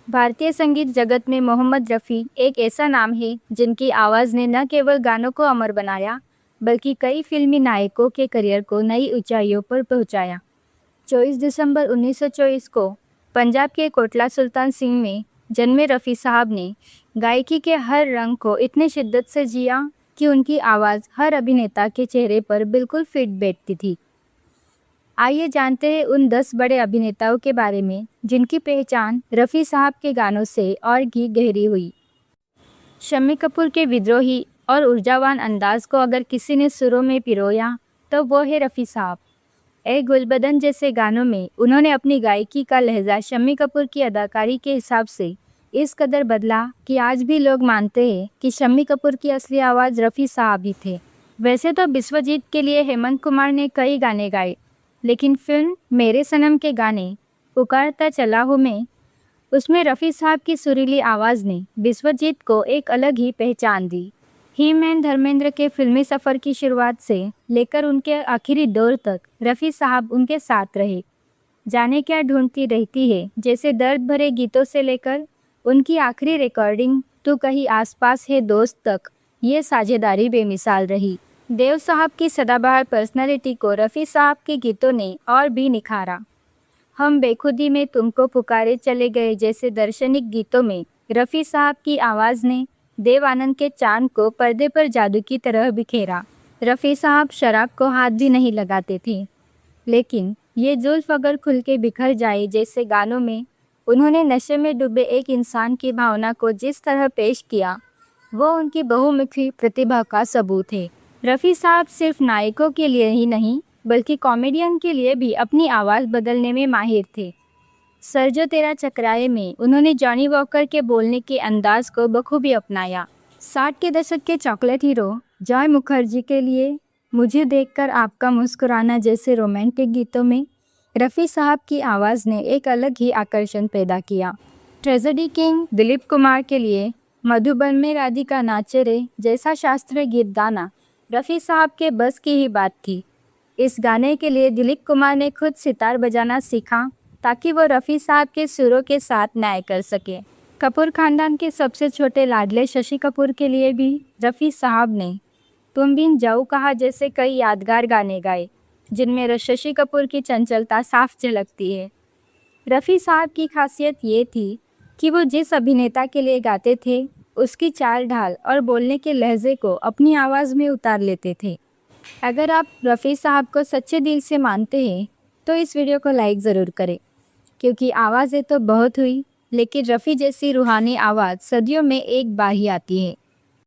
भारतीय संगीत जगत में मोहम्मद रफ़ी एक ऐसा नाम है जिनकी आवाज़ ने न केवल गानों को अमर बनाया बल्कि कई फिल्मी नायकों के करियर को नई ऊंचाइयों पर पहुंचाया। 24 दिसंबर 1924 को पंजाब के कोटला सुल्तान सिंह में जन्मे रफ़ी साहब ने गायकी के हर रंग को इतनी शिद्दत से जिया कि उनकी आवाज़ हर अभिनेता के चेहरे पर बिल्कुल फिट बैठती थी। आइए जानते हैं उन 10 बड़े अभिनेताओं के बारे में जिनकी पहचान रफ़ी साहब के गानों से और भी गहरी हुई। शम्मी कपूर के विद्रोही और ऊर्जावान अंदाज को अगर किसी ने सुरों में पिरोया तो वो है रफ़ी साहब। ए गुलबदन जैसे गानों में उन्होंने अपनी गायकी का लहजा शम्मी कपूर की अदाकारी के हिसाब से इस कदर बदला कि आज भी लोग मानते हैं कि शम्मी कपूर की असली आवाज़ रफ़ी साहब ही थे। वैसे तो बिस्वजीत के लिए हेमंत कुमार ने कई गाने गाए, लेकिन फिल्म मेरे सनम के गाने पुकारता चला हूँ मैं, उसमें रफ़ी साहब की सुरीली आवाज़ ने बिस्वजीत को एक अलग ही पहचान दी। ही मैन धर्मेंद्र के फिल्मी सफ़र की शुरुआत से लेकर उनके आखिरी दौर तक रफ़ी साहब उनके साथ रहे। जाने क्या ढूंढती रहती है जैसे दर्द भरे गीतों से लेकर उनकी आखिरी रिकॉर्डिंग तू कहीं आसपास है दोस्त तक, ये साझेदारी बेमिसाल रही। देव साहब की सदाबहार पर्सनालिटी को रफ़ी साहब के गीतों ने और भी निखारा। हम बेखुदी में तुमको पुकारे चले गए जैसे दार्शनिक गीतों में रफ़ी साहब की आवाज़ ने देव आनंद के चांद को पर्दे पर जादू की तरह बिखेरा। रफ़ी साहब शराब को हाथ भी नहीं लगाते थे, लेकिन ये जुल्फ़ अगर खुल के बिखर जाए जैसे गानों में उन्होंने नशे में डूबे एक इंसान की भावना को जिस तरह पेश किया, वो उनकी बहुमुखी प्रतिभा का सबूत है। रफ़ी साहब सिर्फ नायकों के लिए ही नहीं बल्कि कॉमेडियन के लिए भी अपनी आवाज़ बदलने में माहिर थे। सर जो तेरा चकराए में उन्होंने जॉनी वॉकर के बोलने के अंदाज को बखूबी अपनाया। 60 के दशक के चॉकलेट हीरो जॉय मुखर्जी के लिए मुझे देखकर आपका मुस्कुराना जैसे रोमांटिक गीतों में रफ़ी साहब की आवाज़ ने एक अलग ही आकर्षण पैदा किया। ट्रेजेडी किंग दिलीप कुमार के लिए मधुबन में राधिका नाचे रे जैसा शास्त्रीय गीत गाना रफ़ी साहब के बस की ही बात थी। इस गाने के लिए दिलीप कुमार ने खुद सितार बजाना सीखा ताकि वो रफ़ी साहब के सुरों के साथ न्याय कर सके। कपूर खानदान के सबसे छोटे लाडले शशि कपूर के लिए भी रफ़ी साहब ने तुम बिन जाऊँ कहा जैसे कई यादगार गाने गाए जिनमें शशि कपूर की चंचलता साफ झलकती है। रफ़ी साहब की खासियत ये थी कि वो जिस अभिनेता के लिए गाते थे उसकी चाल ढाल और बोलने के लहजे को अपनी आवाज़ में उतार लेते थे। अगर आप रफ़ी साहब को सच्चे दिल से मानते हैं तो इस वीडियो को लाइक ज़रूर करें, क्योंकि आवाज़ें तो बहुत हुई लेकिन रफ़ी जैसी रूहानी आवाज़ सदियों में एक बार ही आती है।